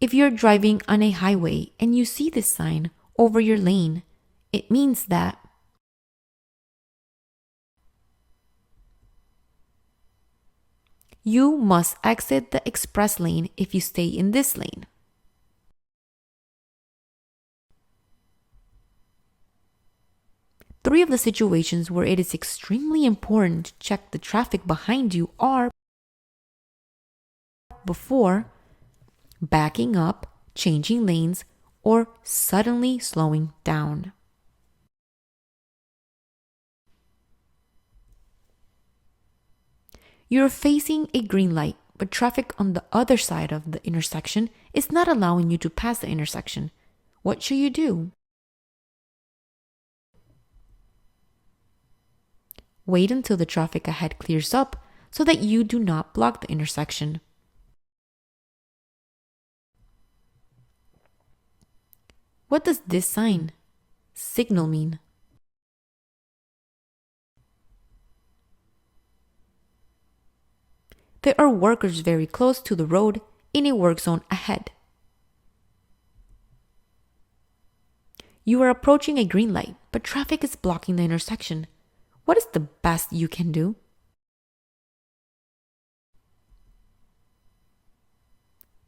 If you're driving on a highway and you see this sign over your lane, it means that you must exit the express lane if you stay in this lane. Three of the situations where it is extremely important to check the traffic behind you are before backing up, changing lanes, or suddenly slowing down. You're facing a green light, but traffic on the other side of the intersection is not allowing you to pass the intersection. What should you do? Wait until the traffic ahead clears up so that you do not block the intersection. What does this sign, signal, mean? There are workers very close to the road in a work zone ahead. You are approaching a green light, but traffic is blocking the intersection. What is the best you can do?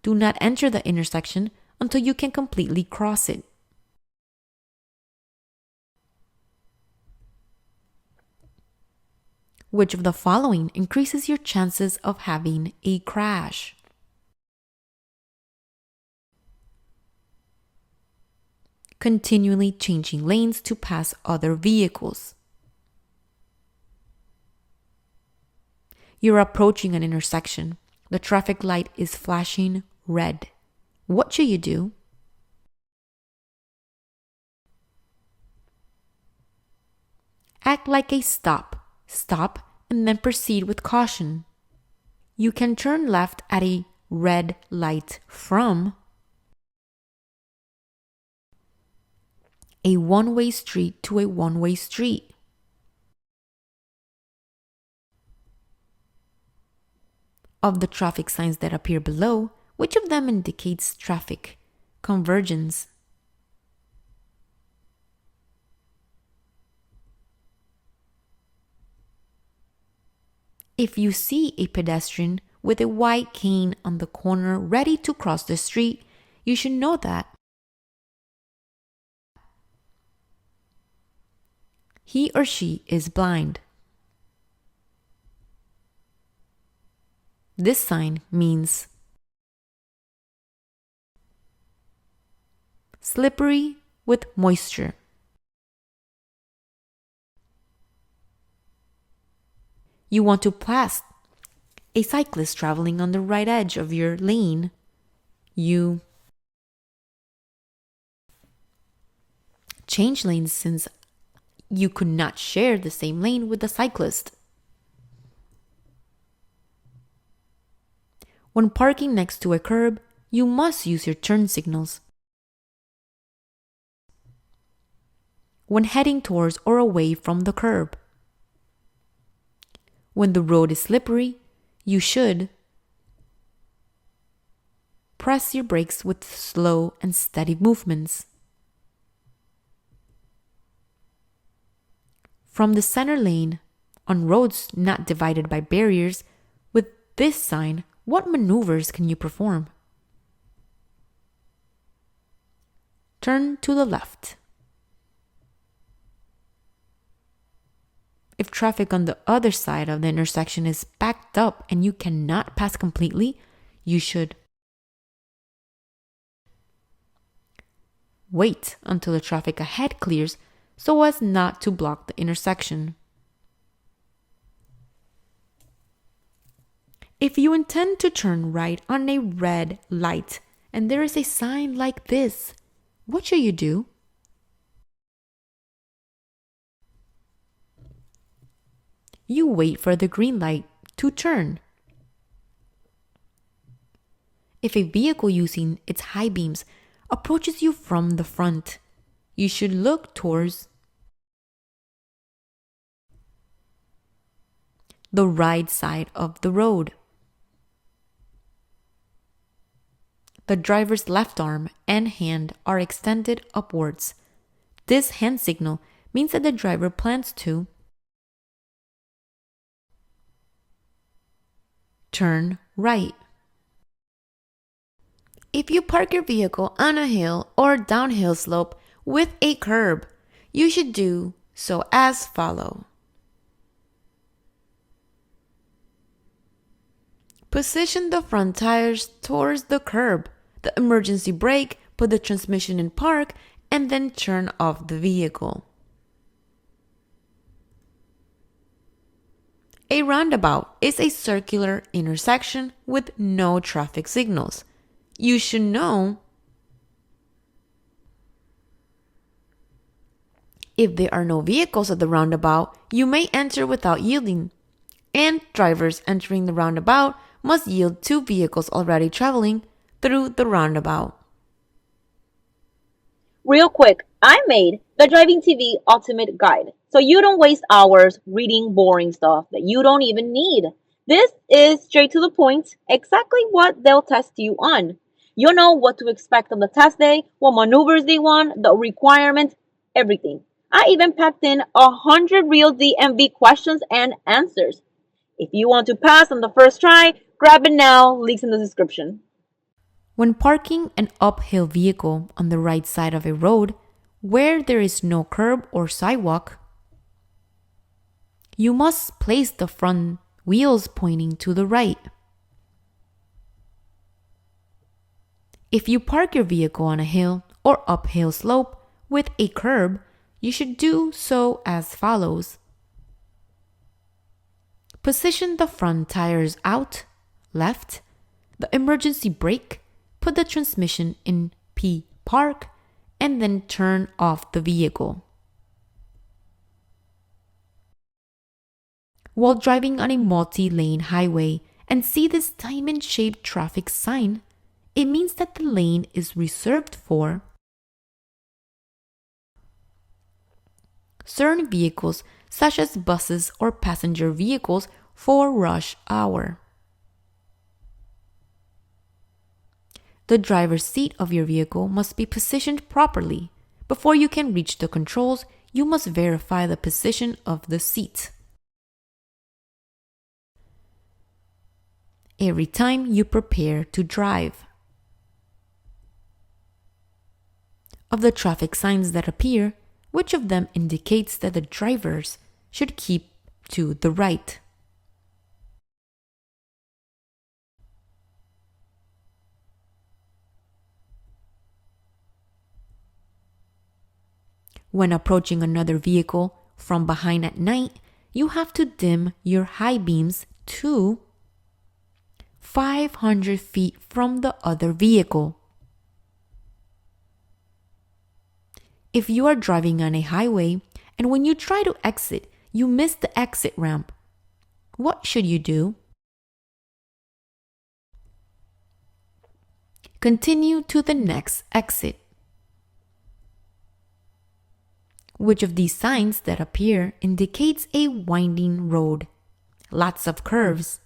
Do not enter the intersection until you can completely cross it. Which of the following increases your chances of having a crash? Continually changing lanes to pass other vehicles. You're approaching an intersection. The traffic light is flashing red. What should you do? Act like a stop. Stop and then proceed with caution. You can turn left at a red light from a one-way street to a one-way street. Of the traffic signs that appear below, which of them indicates traffic convergence? If you see a pedestrian with a white cane on the corner ready to cross the street, you should know that he or she is blind. This sign means slippery with moisture. You want to pass a cyclist traveling on the right edge of your lane. You change lanes since you could not share the same lane with the cyclist. When parking next to a curb, you must use your turn signals. When heading towards or away from the curb. When the road is slippery, you should press your brakes with slow and steady movements. From the center lane, on roads not divided by barriers, with this sign, what maneuvers can you perform? Turn to the left. If traffic on the other side of the intersection is backed up and you cannot pass completely, you should wait until the traffic ahead clears so as not to block the intersection. If you intend to turn right on a red light and there is a sign like this, what should you do? You wait for the green light to turn. If a vehicle using its high beams approaches you from the front, you should look towards the right side of the road. The driver's left arm and hand are extended upwards. This hand signal means that the driver plans to turn right. If you park your vehicle on a hill or downhill slope with a curb, you should do so as follows. Position the front tires towards the curb, the emergency brake, put the transmission in park, and then turn off the vehicle. A roundabout is a circular intersection with no traffic signals. You should know if there are no vehicles at the roundabout, you may enter without yielding, and drivers entering the roundabout must yield to vehicles already traveling through the roundabout. Real quick, I made the Driving TV Ultimate Guide so you don't waste hours reading boring stuff that you don't even need. This is straight to the point, exactly what they'll test you on. You'll know what to expect on the test day, what maneuvers they want, the requirements, everything. I even packed in 100 real DMV questions and answers. If you want to pass on the first try, grab it now, links in the description. When parking an uphill vehicle on the right side of a road where there is no curb or sidewalk, you must place the front wheels pointing to the right. If you park your vehicle on a hill or uphill slope with a curb, you should do so as follows. Position the front tires out, left, the emergency brake, put the transmission in P park, and then turn off the vehicle. While driving on a multi-lane highway and see this diamond-shaped traffic sign, it means that the lane is reserved for certain vehicles such as buses or passenger vehicles for rush hour. The driver's seat of your vehicle must be positioned properly. Before you can reach the controls, you must verify the position of the seat. Every time you prepare to drive. Of the traffic signs that appear, which of them indicates that the drivers should keep to the right? When approaching another vehicle from behind at night, you have to dim your high beams to 500 feet from the other vehicle. If you are driving on a highway and when you try to exit, you miss the exit ramp, what should you do? Continue to the next exit. Which of these signs that appear indicates a winding road? Lots of curves.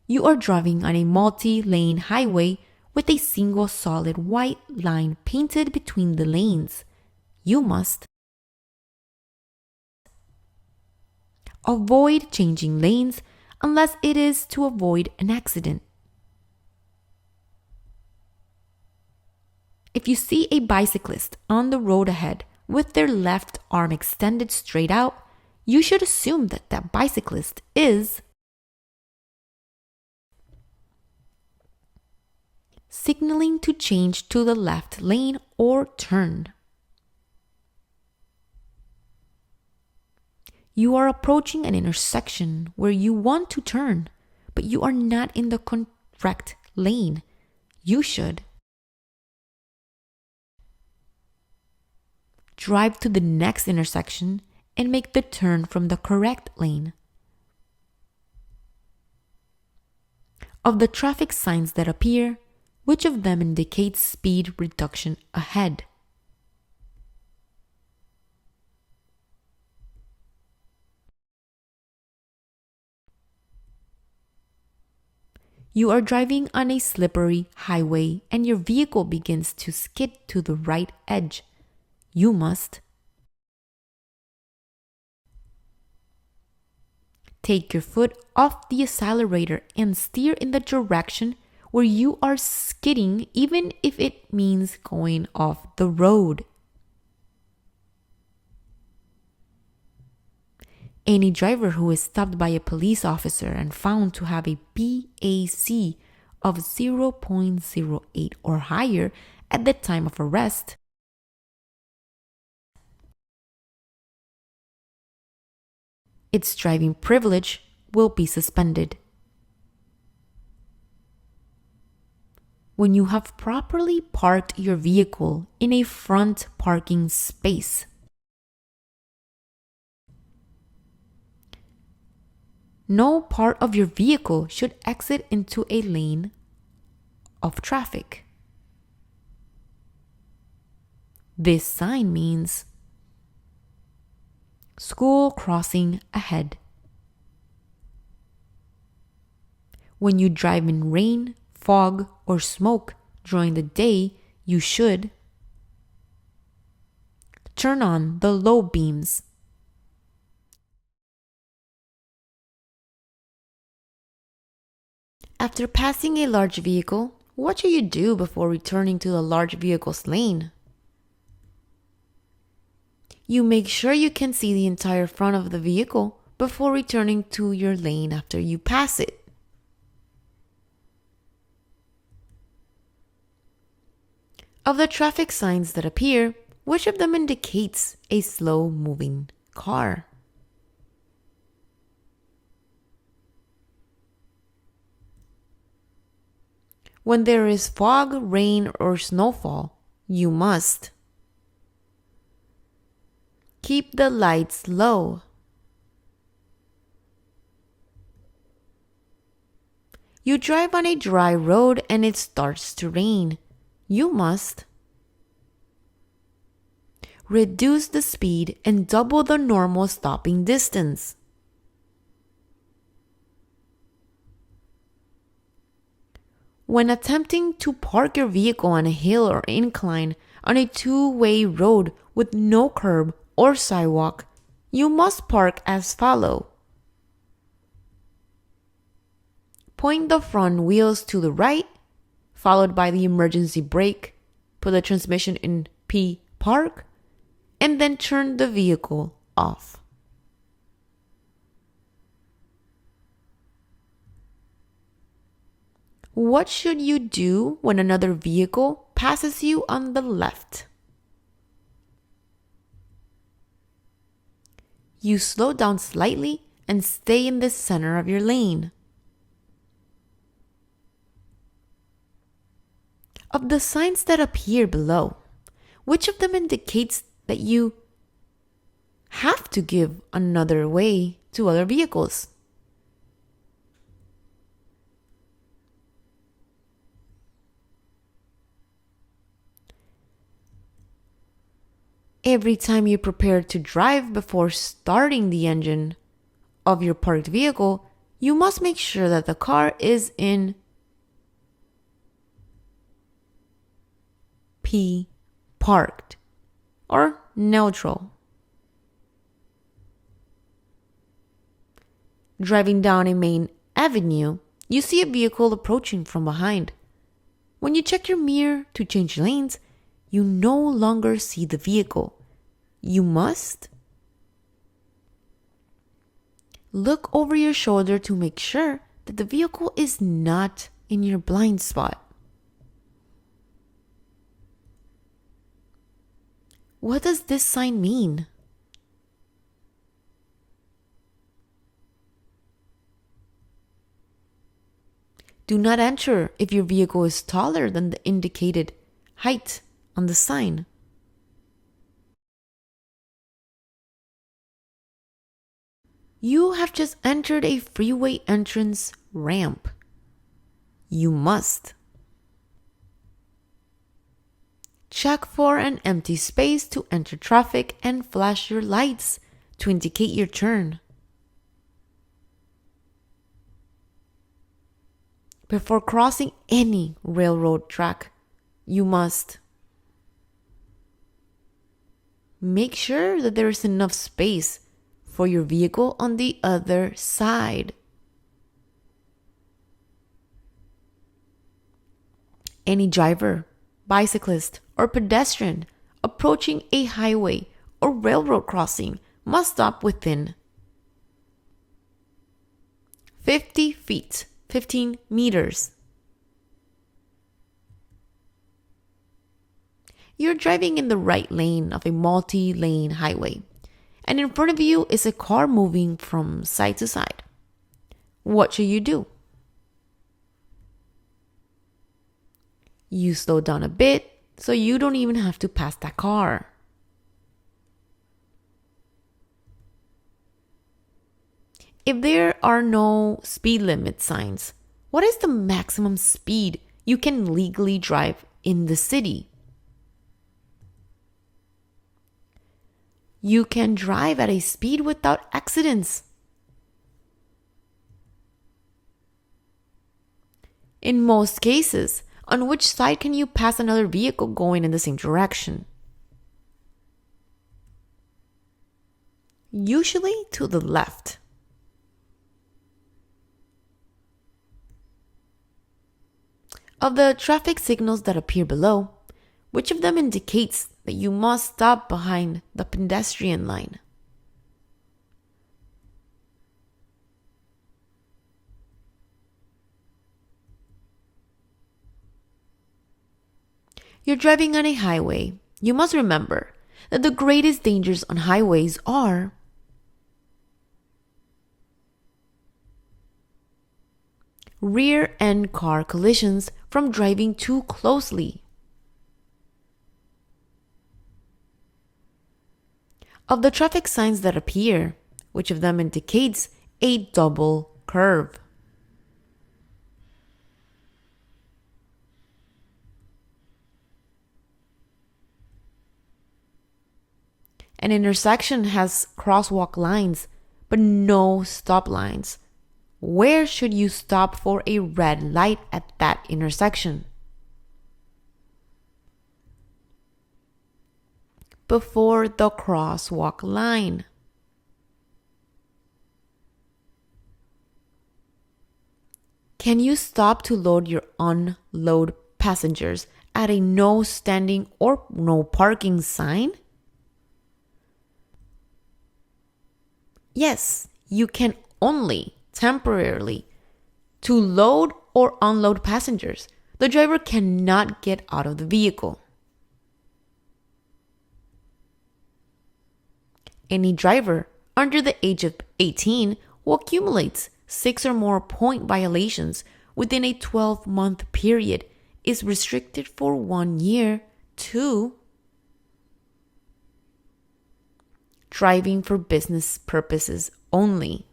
You are driving on a multi-lane highway with a single solid white line painted between the lanes. You must avoid changing lanes unless it is to avoid an accident. If you see a bicyclist on the road ahead with their left arm extended straight out, you should assume that that bicyclist is signaling to change to the left lane or turn. You are approaching an intersection where you want to turn, but you are not in the correct lane. You should drive to the next intersection and make the turn from the correct lane. Of the traffic signs that appear, which of them indicates speed reduction ahead? You are driving on a slippery highway and your vehicle begins to skid to the right edge. You must take your foot off the accelerator and steer in the direction where you are skidding, even if it means going off the road. Any driver who is stopped by a police officer and found to have a BAC of 0.08 or higher at the time of arrest its driving privilege will be suspended. When you have properly parked your vehicle in a front parking space, no part of your vehicle should exit into a lane of traffic. This sign means school crossing ahead. When you drive in rain, fog, or smoke during the day, you should turn on the low beams. After passing a large vehicle, what should you do before returning to the large vehicle's lane? You make sure you can see the entire front of the vehicle before returning to your lane after you pass it. Of the traffic signs that appear, which of them indicates a slow-moving car? When there is fog, rain, or snowfall, you must keep the lights low. You drive on a dry road and it starts to rain. You must reduce the speed and double the normal stopping distance. When attempting to park your vehicle on a hill or incline on a two-way road with no curb or sidewalk, you must park as follows. Point the front wheels to the right, followed by the emergency brake, put the transmission in P park, and then turn the vehicle off. What should you do when another vehicle passes you on the left? You slow down slightly and stay in the center of your lane. Of the signs that appear below, which of them indicates that you have to give another way to other vehicles? Every time you prepare to drive before starting the engine of your parked vehicle, you must make sure that the car is in P parked or neutral. Driving down a main avenue, you see a vehicle approaching from behind. When you check your mirror to change lanes, you no longer see the vehicle. You must look over your shoulder to make sure that the vehicle is not in your blind spot. What does this sign mean? Do not enter if your vehicle is taller than the indicated height on the sign. You have just entered a freeway entrance ramp. You must check for an empty space to enter traffic and flash your lights to indicate your turn. Before crossing any railroad track, you must make sure that there is enough space for your vehicle on the other side. Any driver, bicyclist, or pedestrian approaching a highway or railroad crossing must stop within 50 feet, 15 meters. You're driving in the right lane of a multi-lane highway, and in front of you is a car moving from side to side. What should you do? You slow down a bit so you don't even have to pass that car. If there are no speed limit signs, what is the maximum speed you can legally drive in the city? You can drive at a speed without accidents. In most cases, on which side can you pass another vehicle going in the same direction? Usually to the left. Of the traffic signals that appear below, which of them indicates that you must stop behind the pedestrian line? You're driving on a highway. You must remember that the greatest dangers on highways are rear-end car collisions from driving too closely. Of the traffic signs that appear, which of them indicates a double curve? An intersection has crosswalk lines, but no stop lines. Where should you stop for a red light at that intersection? Before the crosswalk line. Can you stop to load your unload passengers at a no standing or no parking sign? Yes, you can only temporarily to load or unload passengers. The driver cannot get out of the vehicle. Any driver under the age of 18 who accumulates 6 or more point violations within a 12-month period is restricted for 1 year to driving for business purposes only.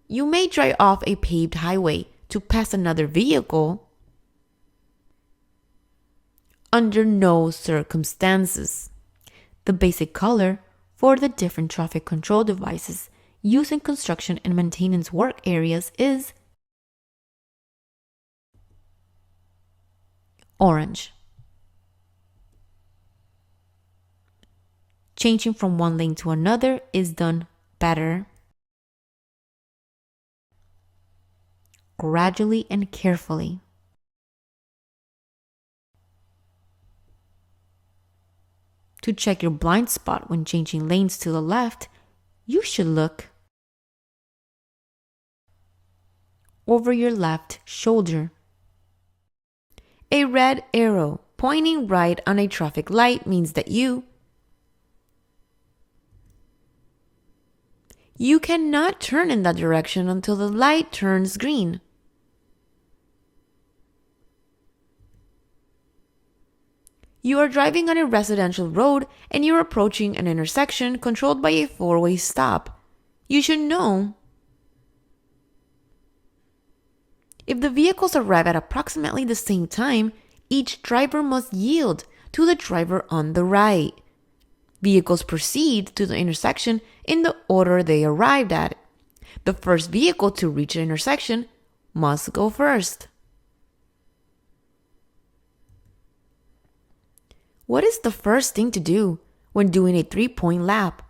You may drive off a paved highway to pass another vehicle under no circumstances. The basic color for the different traffic control devices used in construction and maintenance work areas is orange. Changing from one lane to another is done better, gradually and carefully. To check your blind spot when changing lanes to the left, you should look over your left shoulder. A red arrow pointing right on a traffic light means that you cannot turn in that direction until the light turns green. You are driving on a residential road and you're approaching an intersection controlled by a 4-way stop. You should know if the vehicles arrive at approximately the same time, each driver must yield to the driver on the right. Vehicles proceed to the intersection in the order they arrived at. The first vehicle to reach an intersection must go first. What is the first thing to do when doing a 3-point lap?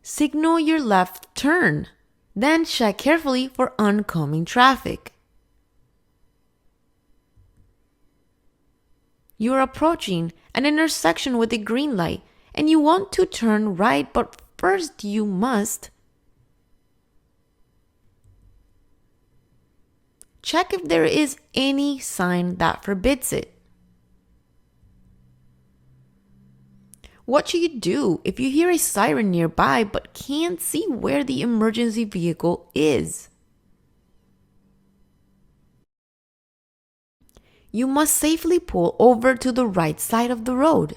Signal your left turn, then check carefully for oncoming traffic. You are approaching an intersection with a green light and you want to turn right, but first you must check if there is any sign that forbids it. What should you do if you hear a siren nearby but can't see where the emergency vehicle is? You must safely pull over to the right side of the road.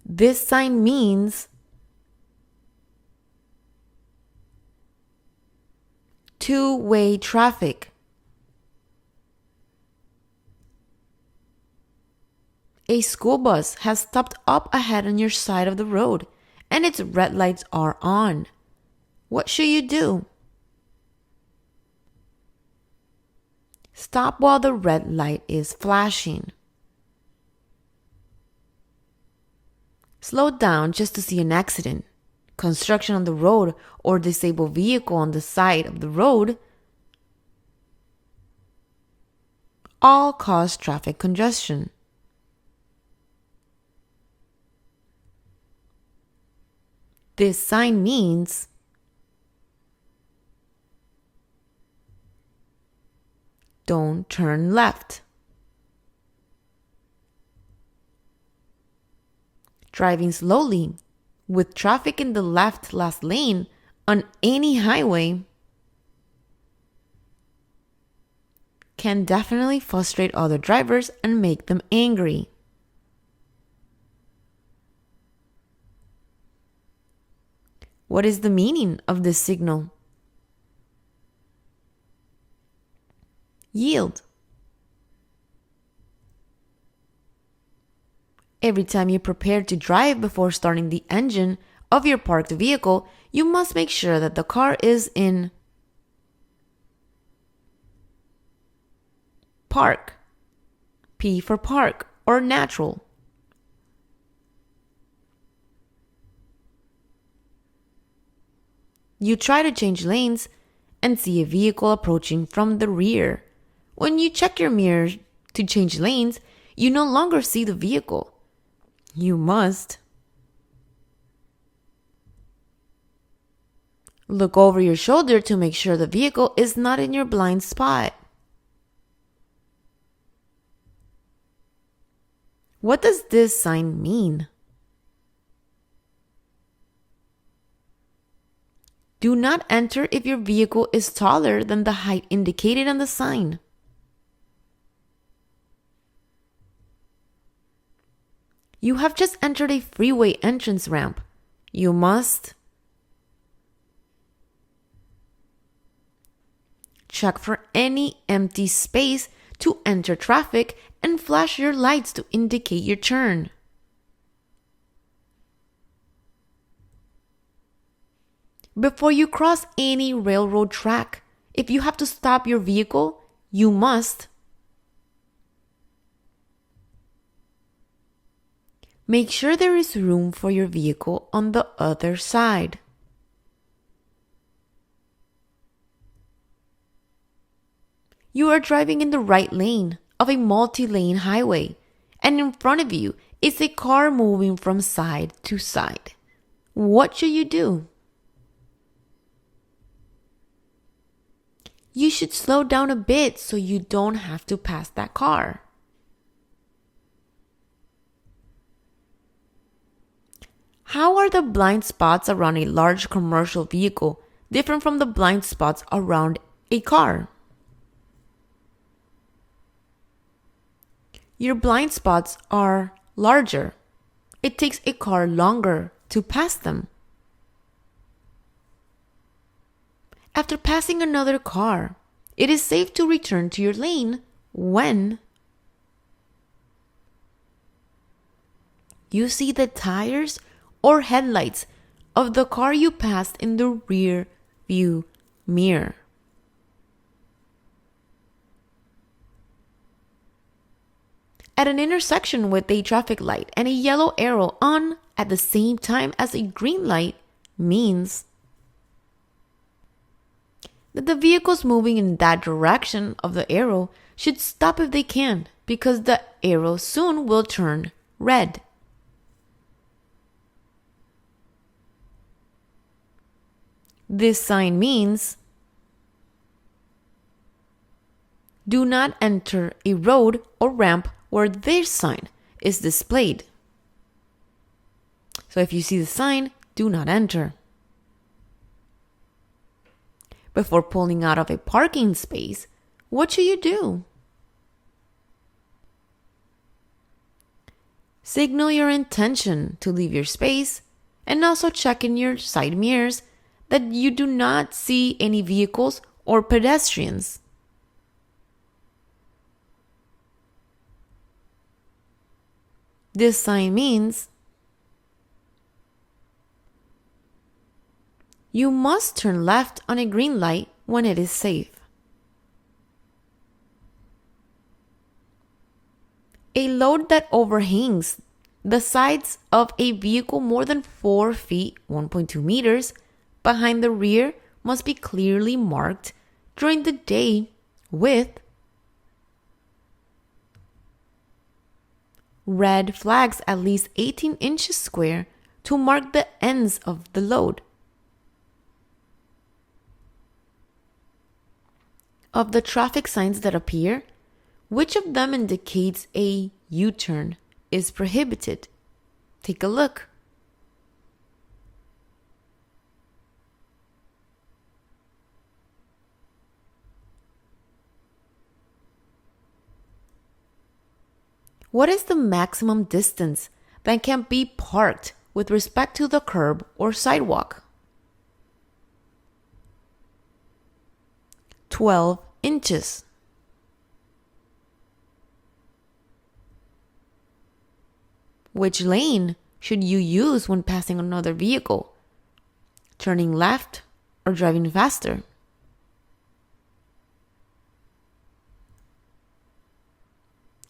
This sign means two-way traffic. A school bus has stopped up ahead on your side of the road and its red lights are on. What should you do? Stop while the red light is flashing. Slow down just to see an accident, construction on the road, or disabled vehicle on the side of the road. All cause traffic congestion. This sign means don't turn left. Driving slowly with traffic in the left last lane on any highway can definitely frustrate other drivers and make them angry. What is the meaning of this signal? Yield. Every time you prepare to drive before starting the engine of your parked vehicle, you must make sure that the car is in park, P for park, or natural. You try to change lanes and see a vehicle approaching from the rear. When you check your mirror to change lanes, you no longer see the vehicle. You must look over your shoulder to make sure the vehicle is not in your blind spot. What does this sign mean? Do not enter if your vehicle is taller than the height indicated on the sign. You have just entered a freeway entrance ramp. You must check for any empty space to enter traffic and flash your lights to indicate your turn. Before you cross any railroad track, if you have to stop your vehicle, you must make sure there is room for your vehicle on the other side. You are driving in the right lane of a multi-lane highway, and in front of you is a car moving from side to side. What should you do? You should slow down a bit so you don't have to pass that car. How are the blind spots around a large commercial vehicle different from the blind spots around a car? Your blind spots are larger. It takes a car longer to pass them. After passing another car, It is safe to return to your lane when you see the tires or headlights of the car you passed in the rear view mirror. At an intersection with a traffic light and a yellow arrow on at the same time as a green light means that the vehicles moving in that direction of the arrow should stop if they can, because the arrow soon will turn red. This sign means do not enter a road or ramp where this sign is displayed. So if you see the sign, do not enter. Before pulling out of a parking space, what should you do? Signal your intention to leave your space and also check in your side mirrors that you do not see any vehicles or pedestrians. This sign means you must turn left on a green light when it is safe. A load that overhangs the sides of a vehicle more than 4 feet, 1.2 meters, behind the rear must be clearly marked during the day with red flags at least 18 inches square to mark the ends of the load. Of the traffic signs that appear, which of them indicates a U-turn is prohibited? Take a look. What is the maximum distance that can be parked with respect to the curb or sidewalk? 12 inches. Which lane should you use when passing another vehicle? Turning left or driving faster?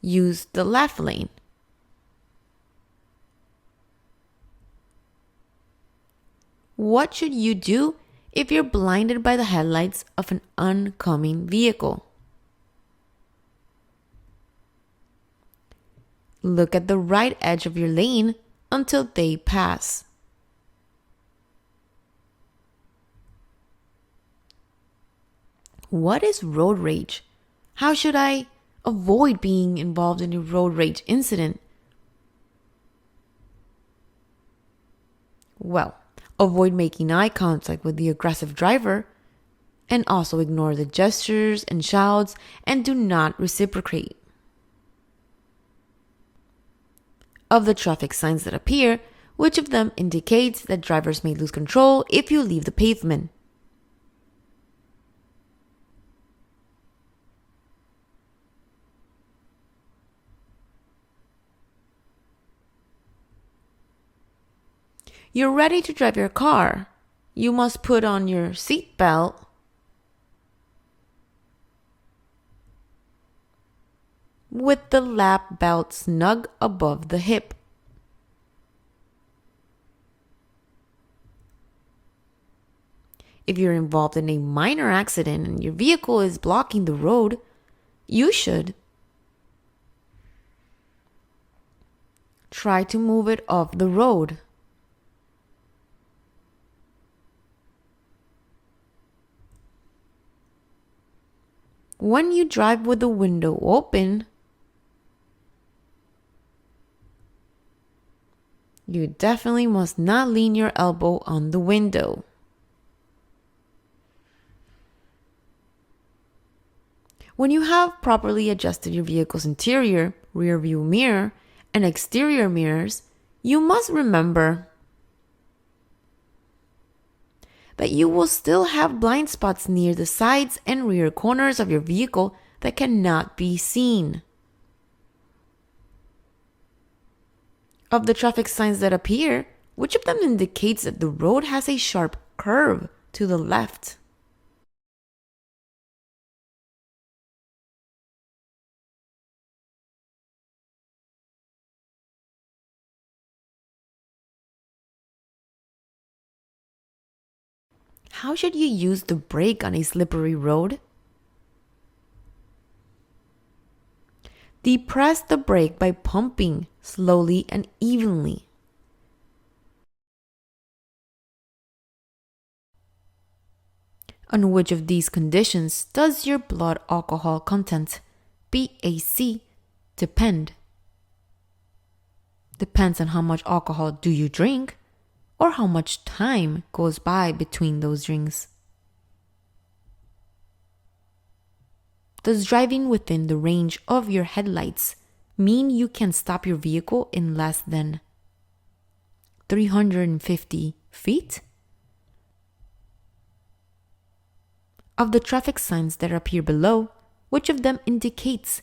Use the left lane. What should you do if you're blinded by the headlights of an oncoming vehicle? Look at the right edge of your lane until they pass. What is road rage? How should I avoid being involved in a road rage incident? Well, avoid making eye contact with the aggressive driver, and also ignore the gestures and shouts, and do not reciprocate. Of the traffic signs that appear, which of them indicates that drivers may lose control if you leave the pavement? You're ready to drive your car. You must put on your seat belt, with the lap belt snug above the hip. If you're involved in a minor accident and your vehicle is blocking the road, you should try to move it off the road. When you drive with the window open, you definitely must not lean your elbow on the window. When you have properly adjusted your vehicle's interior, rear view mirror, and exterior mirrors, you must remember that you will still have blind spots near the sides and rear corners of your vehicle that cannot be seen. Of the traffic signs that appear, which of them indicates that the road has a sharp curve to the left? How should you use the brake on a slippery road? Depress the brake by pumping slowly and evenly. On which of these conditions does your blood alcohol content, BAC, depend? Depends on how much alcohol do you drink, or how much time goes by between those drinks. Does driving within the range of your headlights mean you can stop your vehicle in less than 350 feet? Of the traffic signs that appear below, which of them indicates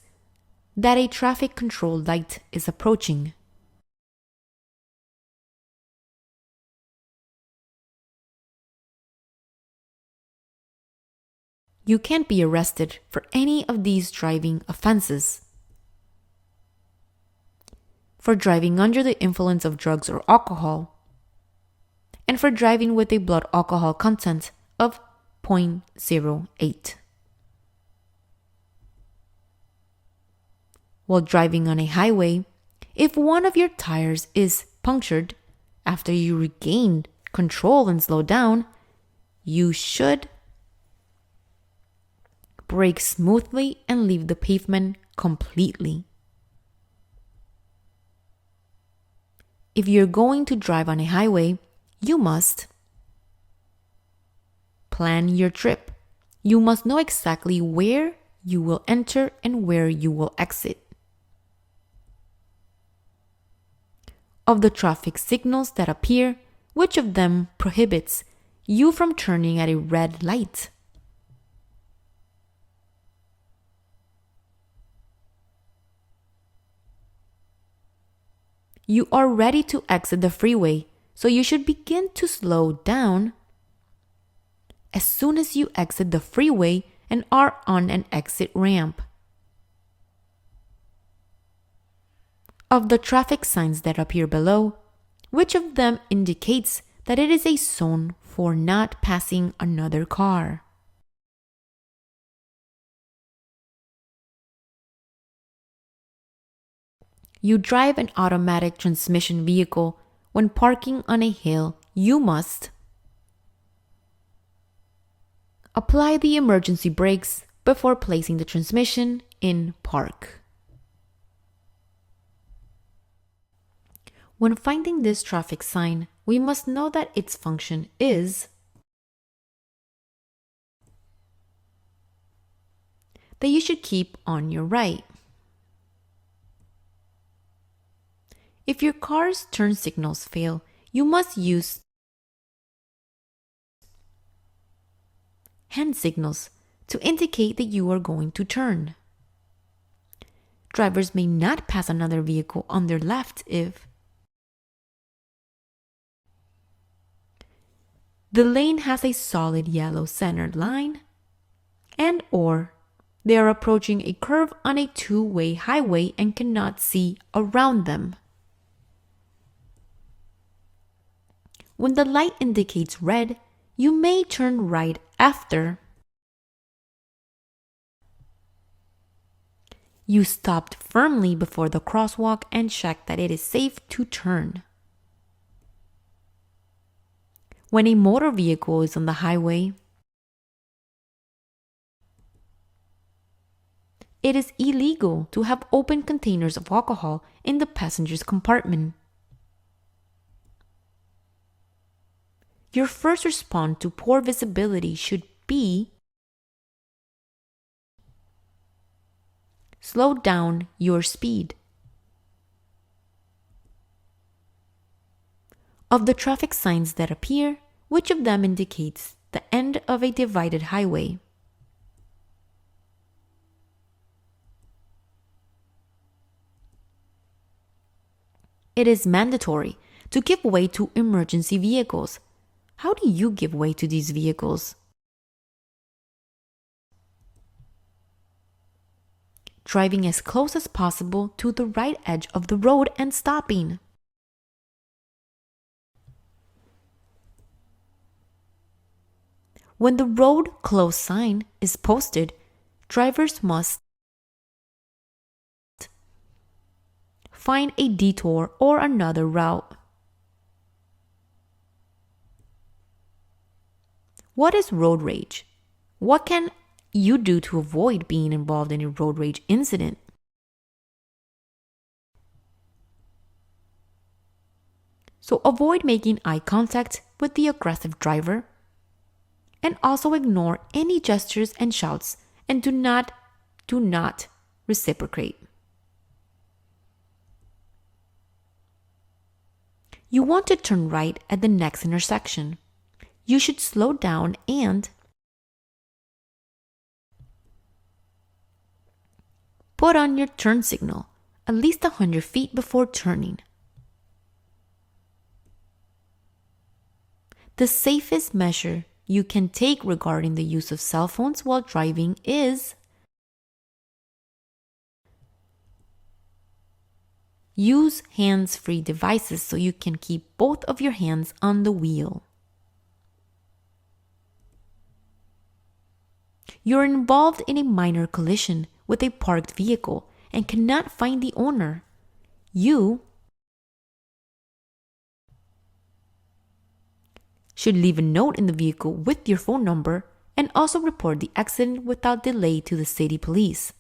that a traffic control light is approaching? You can't be arrested for any of these driving offenses. For driving under the influence of drugs or alcohol, and for driving with a blood alcohol content of 0.08. While driving on a highway, if one of your tires is punctured after you regain control and slow down, you should brake smoothly and leave the pavement completely. If you're going to drive on a highway, you must plan your trip. You must know exactly where you will enter and where you will exit. Of the traffic signals that appear, which of them prohibits you from turning at a red light? You are ready to exit the freeway, so you should begin to slow down as soon as you exit the freeway and are on an exit ramp. Of the traffic signs that appear below, which of them indicates that it is a zone for not passing another car? You drive an automatic transmission vehicle. When parking on a hill, you must apply the emergency brakes before placing the transmission in park. When finding this traffic sign, we must know that its function is that you should keep on your right. If your car's turn signals fail, you must use hand signals to indicate that you are going to turn. Drivers may not pass another vehicle on their left if the lane has a solid yellow centered line and or they are approaching a curve on a two-way highway and cannot see around them. When the light indicates red, you may turn right after you stopped firmly before the crosswalk and check that it is safe to turn. When a motor vehicle is on the highway, it is illegal to have open containers of alcohol in the passenger's compartment. Your first response to poor visibility should be slow down your speed. Of the traffic signs that appear, Which of them indicates the end of a divided highway? It is mandatory to give way to emergency vehicles. How do you give way to these vehicles? Driving as close as possible to the right edge of the road and stopping. When the road close sign is posted, drivers must find a detour or another route. What is road rage? What can you do to avoid being involved in a road rage incident? So avoid making eye contact with the aggressive driver, and also ignore any gestures and shouts, and do not reciprocate. You want to turn right at the next intersection. You should slow down and put on your turn signal at least 100 feet before turning. The safest measure you can take regarding the use of cell phones while driving is use hands-free devices so you can keep both of your hands on the wheel. You're involved in a minor collision with a parked vehicle and cannot find the owner. You should leave a note in the vehicle with your phone number and also report the accident without delay to the city police.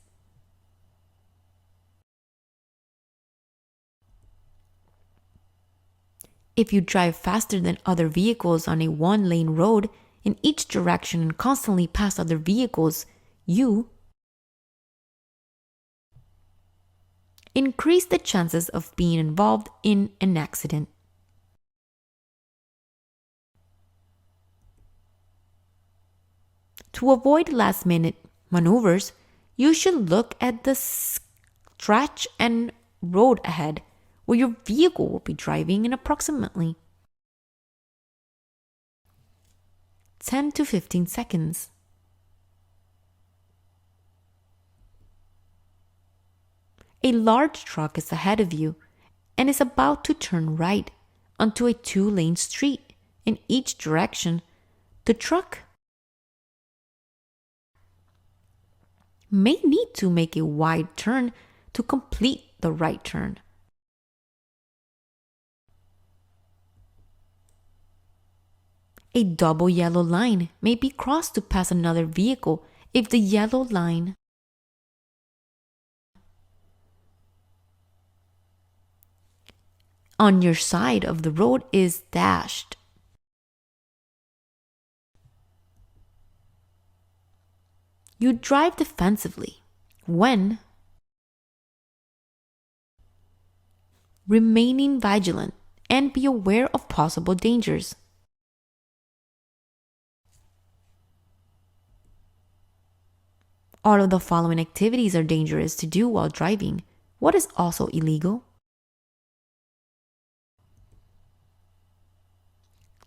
If you drive faster than other vehicles on a one-lane road in each direction and constantly pass other vehicles, you increase the chances of being involved in an accident. To avoid last-minute maneuvers, you should look at the stretch and road ahead where your vehicle will be driving in approximately 10 to 15 seconds. A large truck is ahead of you and is about to turn right onto a two-lane street in each direction. The truck may need to make a wide turn to complete the right turn. A double yellow line may be crossed to pass another vehicle if the yellow line on your side of the road is dashed. You drive defensively when remaining vigilant and be aware of possible dangers. All of the following activities are dangerous to do while driving. What is also illegal?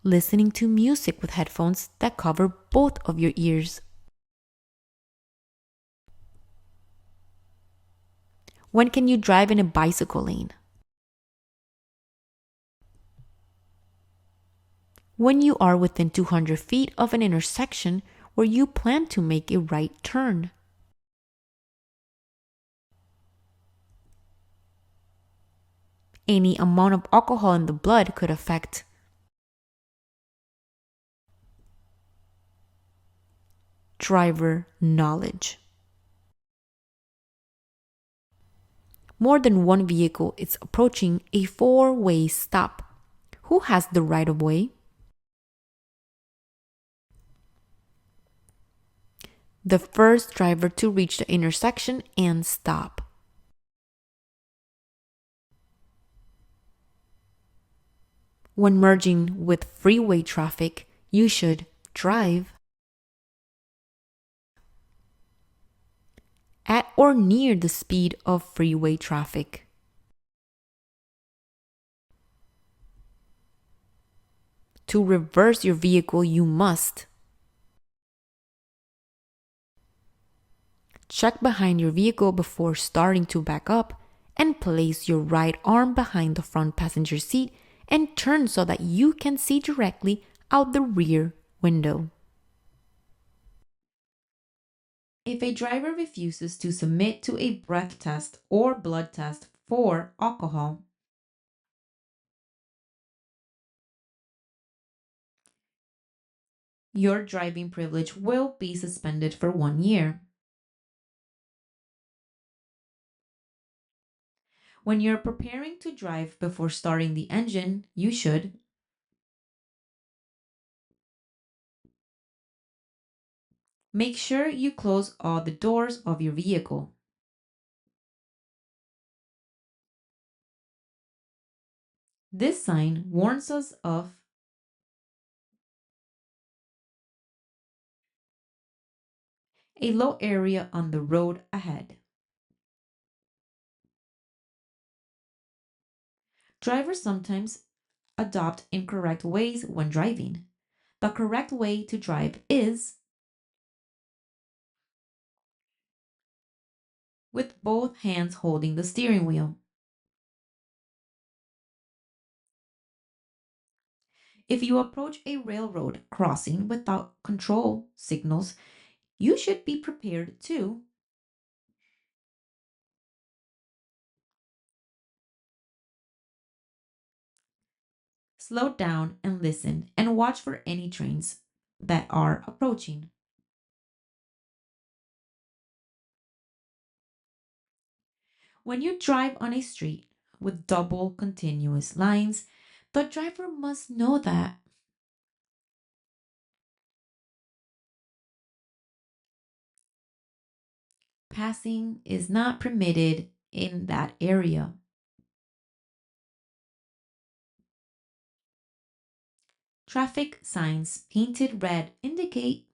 Listening to music with headphones that cover both of your ears. When can you drive in a bicycle lane? When you are within 200 feet of an intersection where you plan to make a right turn. Any amount of alcohol in the blood could affect driver knowledge. More than one vehicle is approaching a four-way stop. Who has the right of way? The first driver to reach the intersection and stop. When merging with freeway traffic, you should drive at or near the speed of freeway traffic. To reverse your vehicle, you must check behind your vehicle before starting to back up and place your right arm behind the front passenger seat and turn so that you can see directly out the rear window. If a driver refuses to submit to a breath test or blood test for alcohol, your driving privilege will be suspended for 1 year. When you're preparing to drive before starting the engine, you should make sure you close all the doors of your vehicle. This sign warns us of a low area on the road ahead. Drivers sometimes adopt incorrect ways when driving. The correct way to drive is with both hands holding the steering wheel. If you approach a railroad crossing without control signals, you should be prepared to slow down and listen and watch for any trains that are approaching. When you drive on a street with double continuous lines, the driver must know that passing is not permitted in that area. Traffic signs painted red indicate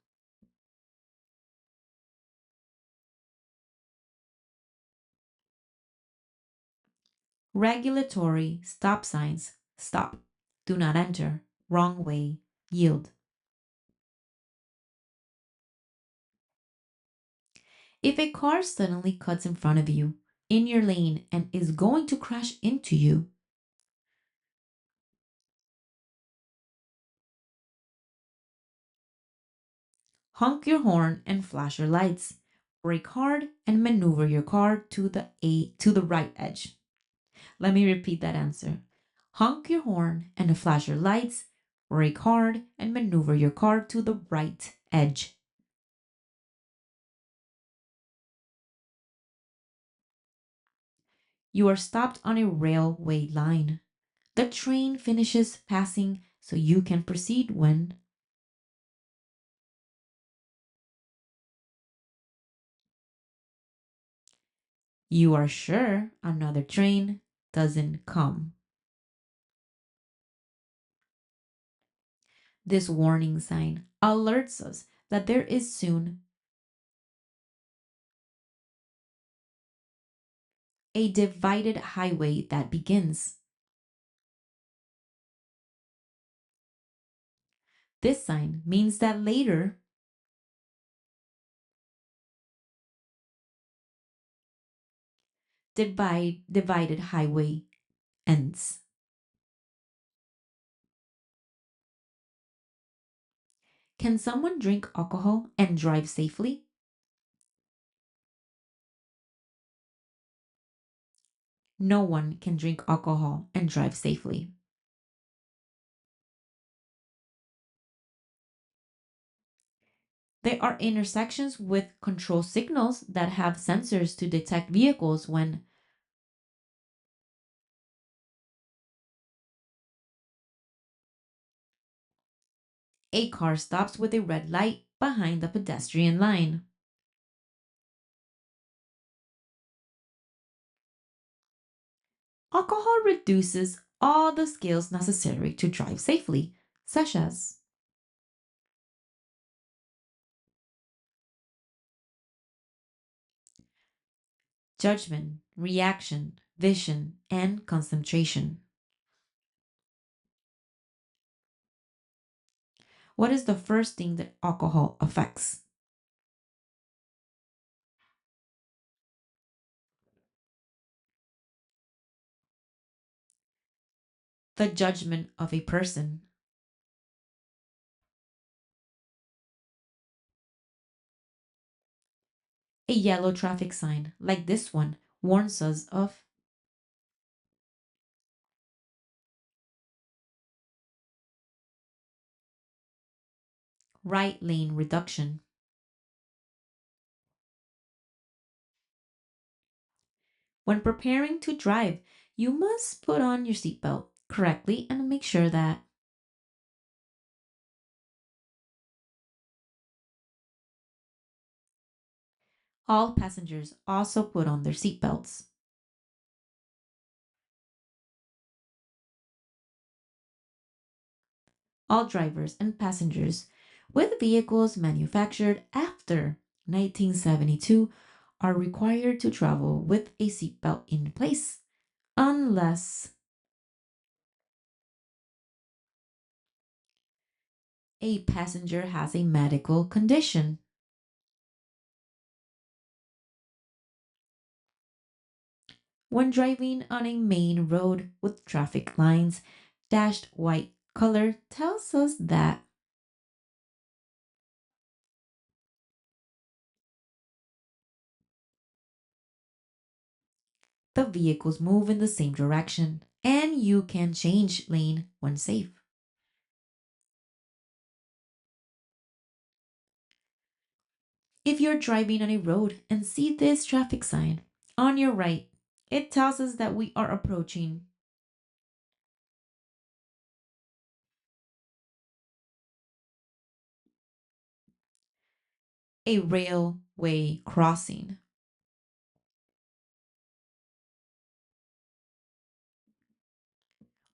regulatory stop signs. Stop. Do not enter. Wrong way. Yield. If a car suddenly cuts in front of you in your lane and is going to crash into you, honk your horn and flash your lights. Brake hard and maneuver your car to the right edge. Let me repeat that answer. Honk your horn and flash your lights. Brake hard and maneuver your car to the right edge. You are stopped on a railway line. The train finishes passing so you can proceed when you are sure another train doesn't come. This warning sign alerts us that there is soon a divided highway that begins. This sign means that later divided highway ends. Can someone drink alcohol and drive safely? No one can drink alcohol and drive safely. There are intersections with control signals that have sensors to detect vehicles when a car stops with a red light behind the pedestrian line. Alcohol reduces all the skills necessary to drive safely, such as judgment, reaction, vision, and concentration. What is the first thing that alcohol affects? The judgment of a person. A yellow traffic sign, like this one, warns us of right lane reduction. When preparing to drive, you must put on your seatbelt correctly and make sure that all passengers also put on their seatbelts. All drivers and passengers with vehicles manufactured after 1972 are required to travel with a seatbelt in place unless a passenger has a medical condition. When driving on a main road with traffic lines, dashed white color tells us that the vehicles move in the same direction and you can change lane when safe. If you're driving on a road and see this traffic sign on your right, it tells us that we are approaching a railway crossing.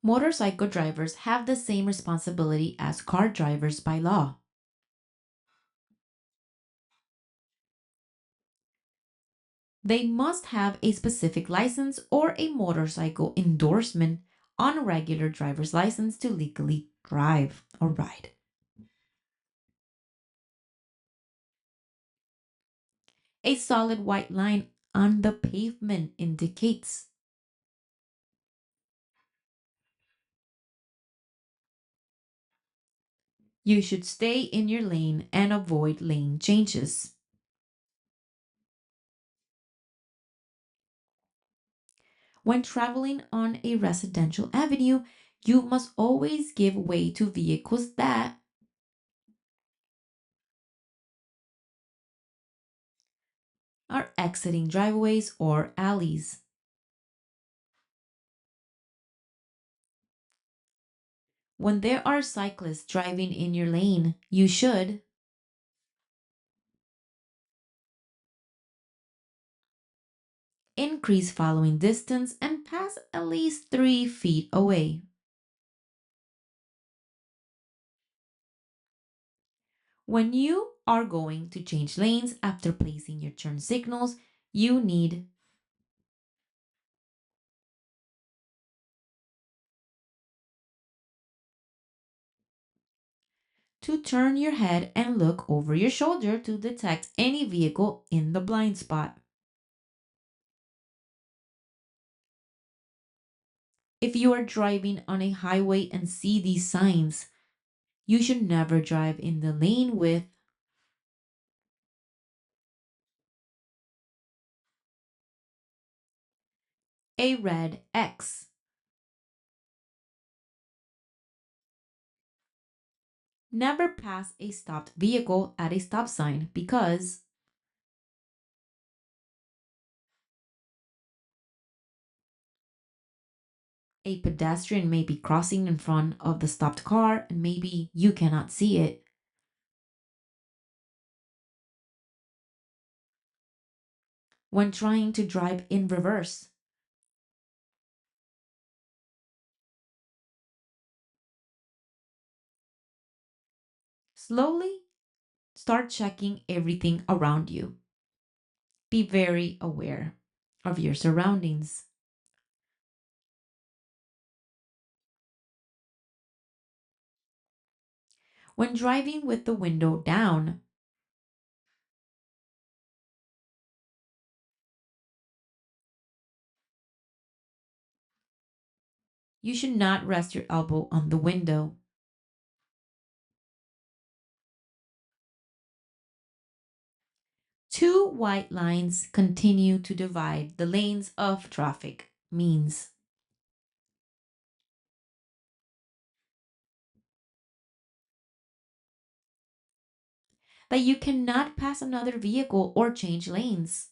Motorcycle drivers have the same responsibility as car drivers by law. They must have a specific license or a motorcycle endorsement on a regular driver's license to legally drive or ride. A solid white line on the pavement indicates you should stay in your lane and avoid lane changes. When traveling on a residential avenue, you must always give way to vehicles that are exiting driveways or alleys. When there are cyclists driving in your lane, you should increase following distance and pass at least 3 feet away. When you are going to change lanes after placing your turn signals, you need to turn your head and look over your shoulder to detect any vehicle in the blind spot. If you are driving on a highway and see these signs, you should never drive in the lane with a red X. Never pass a stopped vehicle at a stop sign because a pedestrian may be crossing in front of the stopped car and maybe you cannot see it. When trying to drive in reverse, slowly start checking everything around you. Be very aware. of your surroundings. When driving with the window down, you should not rest your elbow on the window. Two white lines continue to divide the lanes of traffic means that you cannot pass another vehicle or change lanes.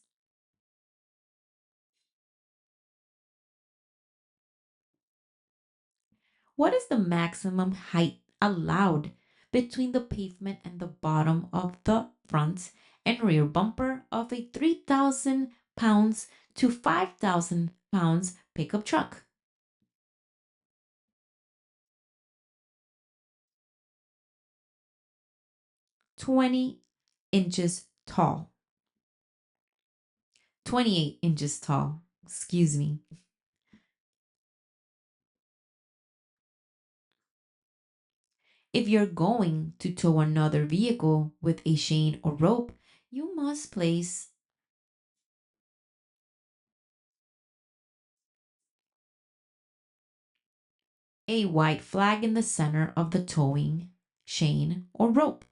What is the maximum height allowed between the pavement and the bottom of the front and rear bumper of a 3,000 pounds to 5,000 pounds pickup truck? 20 inches tall. 28 inches tall. Excuse me. If you're going to tow another vehicle with a chain or rope, you must place a white flag in the center of the towing chain or rope.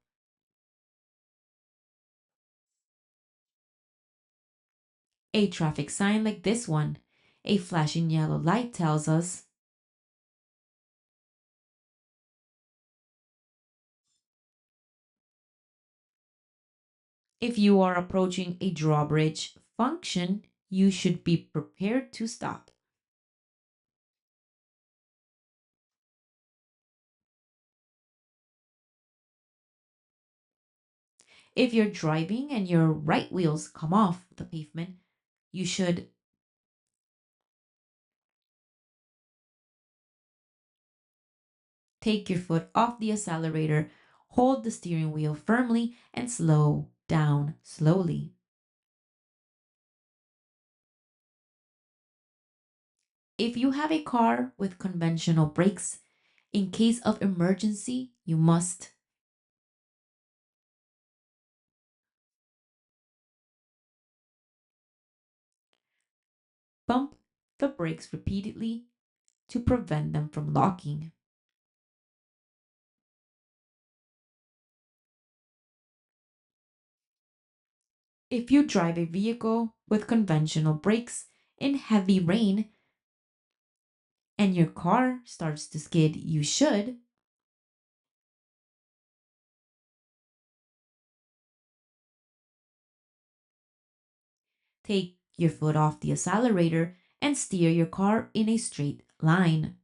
A traffic sign like this one, a flashing yellow light tells us if you are approaching a drawbridge function, you should be prepared to stop. If you're driving and your right wheels come off the pavement, you should take your foot off the accelerator, hold the steering wheel firmly, and slow down slowly. If you have a car with conventional brakes, in case of emergency, you must pump the brakes repeatedly to prevent them from locking. If you drive a vehicle with conventional brakes in heavy rain and your car starts to skid, you should take your foot off the accelerator and steer your car in a straight line.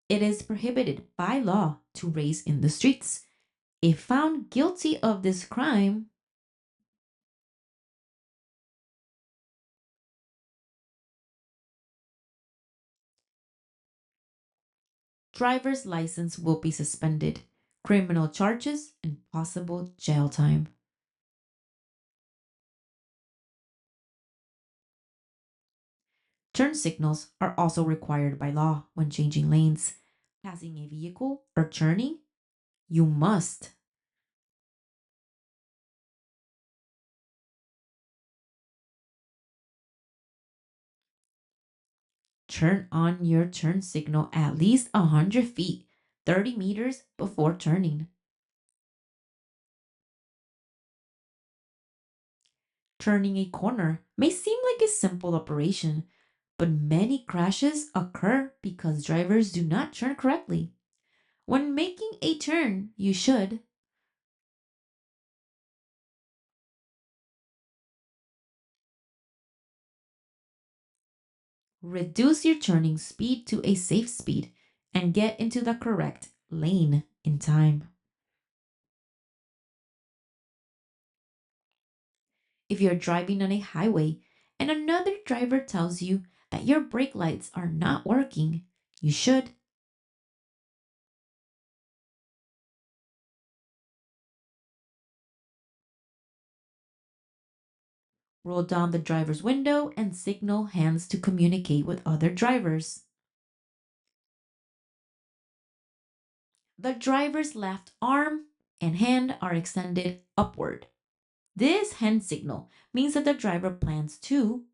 It is prohibited by law to race in the streets. If found guilty of this crime, driver's license will be suspended, criminal charges, and possible jail time. Turn signals are also required by law when changing lanes. Passing a vehicle or turning, you must turn on your turn signal at least 100 feet, 30 meters before turning. Turning a corner may seem like a simple operation, but many crashes occur because drivers do not turn correctly. When making a turn, you should reduce your turning speed to a safe speed and get into the correct lane in time. If you're driving on a highway and another driver tells you that your brake lights are not working, you should Roll down the driver's window and signal hands to communicate with other drivers. The driver's left arm and hand are extended upward. This hand signal means that the driver plans to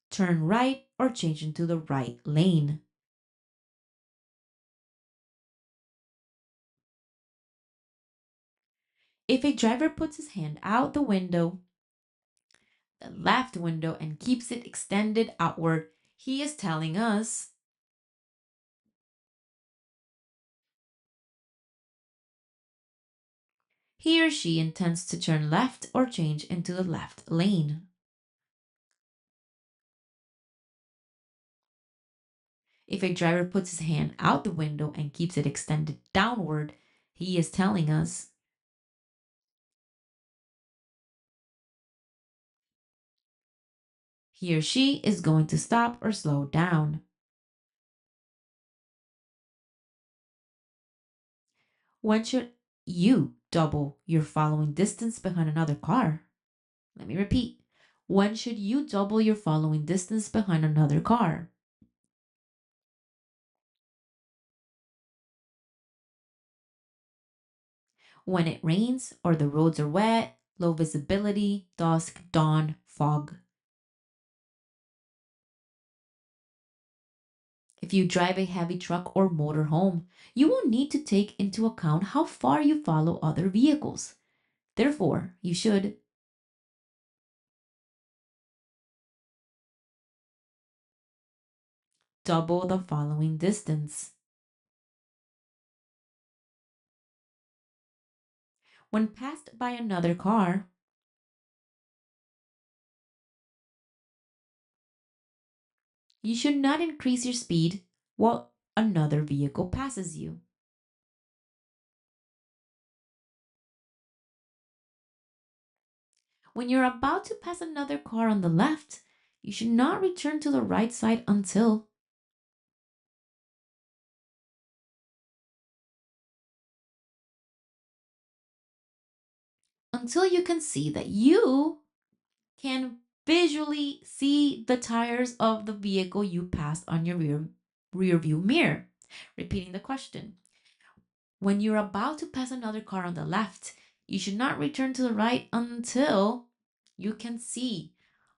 turn right or change into the right lane. If a driver puts his hand out the window, the left window, and keeps it extended outward, he is telling us he or she intends to turn left or change into the left lane. If a driver puts his hand out the window and keeps it extended downward, he is telling us he or she is going to stop or slow down. When should you double your following distance behind another car? Let me repeat. When should you double your following distance behind another car? When it rains or the roads are wet, low visibility, dusk, dawn, fog. If you drive a heavy truck or motorhome, you will need to take into account how far you follow other vehicles. Therefore, you should double the following distance. When passed by another car, you should not increase your speed while another vehicle passes you. When you're about to pass another car on the left, you should not return to the right side until you can see that you can visually see the tires of the vehicle you passed on your rear view mirror. Repeating the question. When you're about to pass another car on the left, you should not return to the right until you can see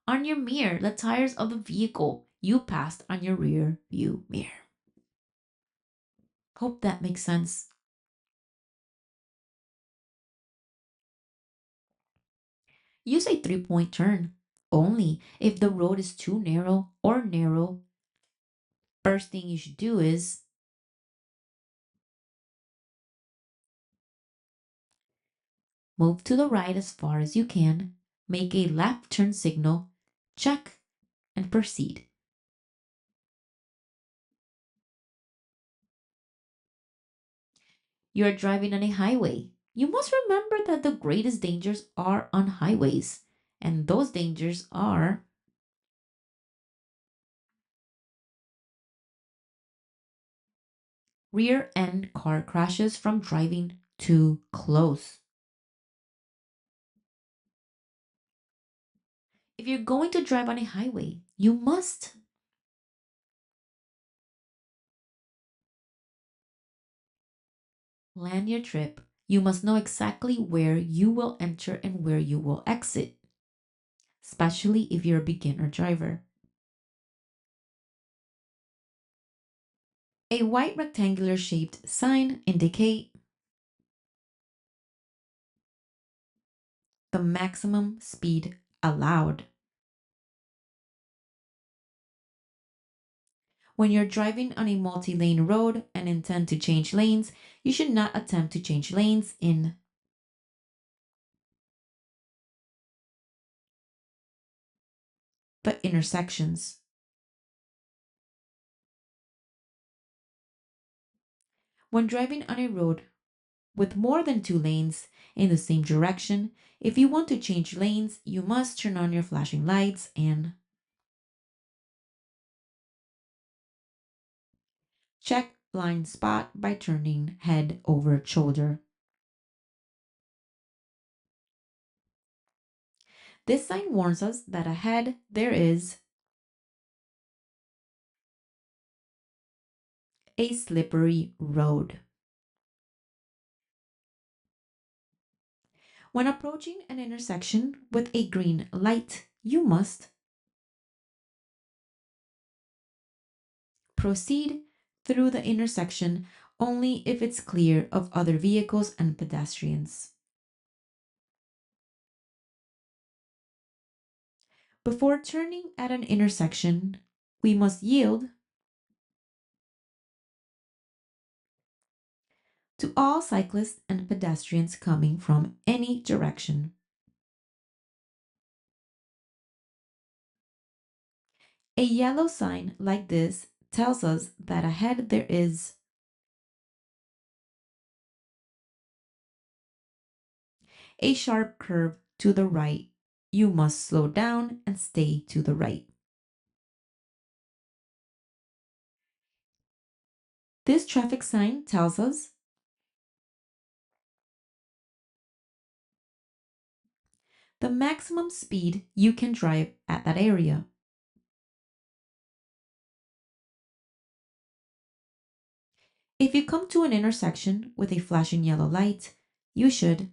on your mirror the tires of the vehicle you passed on your rear view mirror. Hope that makes sense. Use a 3-point turn only if the road is too narrow or narrow. First thing you should do is move to the right as far as you can, make a left turn signal, check, and proceed. You are driving on a highway. You must remember that the greatest dangers are on highways, and those dangers are rear end car crashes from driving too close. If you're going to drive on a highway, you must plan your trip. You must know exactly where you will enter and where you will exit, especially if you're a beginner driver. A white rectangular shaped sign indicate the maximum speed allowed. When you're driving on a multi-lane road and intend to change lanes, you should not attempt to change lanes in the intersections. When driving on a road with more than 2 lanes in the same direction, if you want to change lanes, you must turn on your flashing lights and check blind spot by turning head over shoulder. This sign warns us that ahead there is a slippery road. When approaching an intersection with a green light, you must proceed through the intersection only if it's clear of other vehicles and pedestrians. Before turning at an intersection, we must yield to all cyclists and pedestrians coming from any direction. A yellow sign like this tells us that ahead there is a sharp curve to the right. You must slow down and stay to the right. This traffic sign tells us the maximum speed you can drive at that area. If you come to an intersection with a flashing yellow light, you should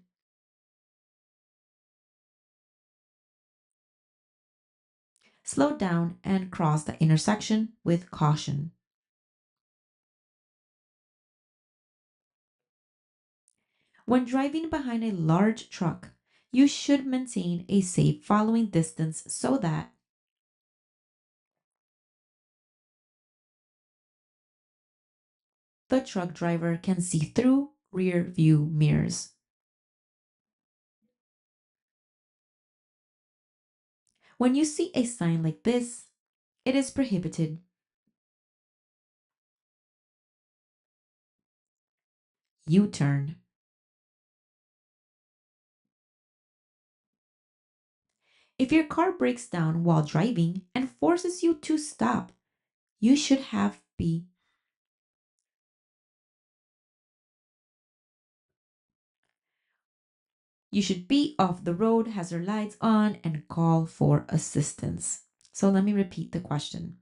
slow down and cross the intersection with caution. When driving behind a large truck, you should maintain a safe following distance so that the truck driver can see through rear view mirrors. When you see a sign like this, it is prohibited. U-turn. If your car breaks down while driving and forces you to stop, you should have be you should be off the road, hazard lights on, and call for assistance. So let me repeat the question.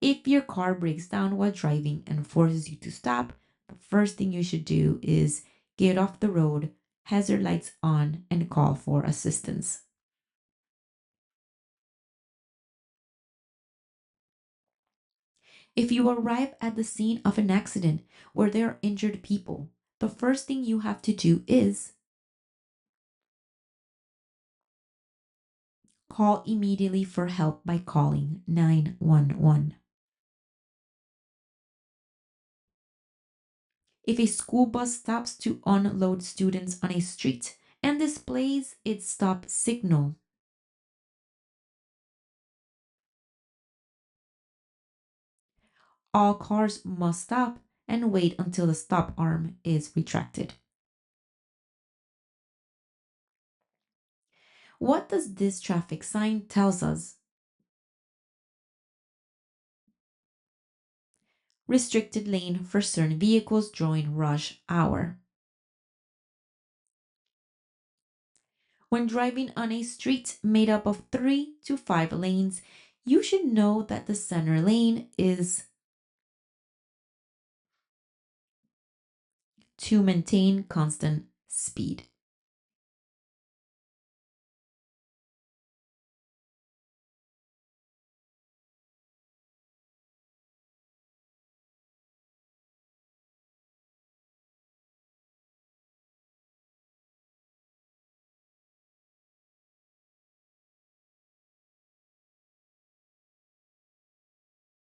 If your car breaks down while driving and forces you to stop, the first thing you should do is get off the road, hazard lights on, and call for assistance. If you arrive at the scene of an accident where there are injured people, the first thing you have to do is call immediately for help by calling 911. If a school bus stops to unload students on a street and displays its stop signal, all cars must stop and wait until the stop arm is retracted. What does this traffic sign tells us? Restricted lane for certain vehicles during rush hour. When driving on a street made up of 3 to 5 lanes, you should know that the center lane is to maintain constant speed.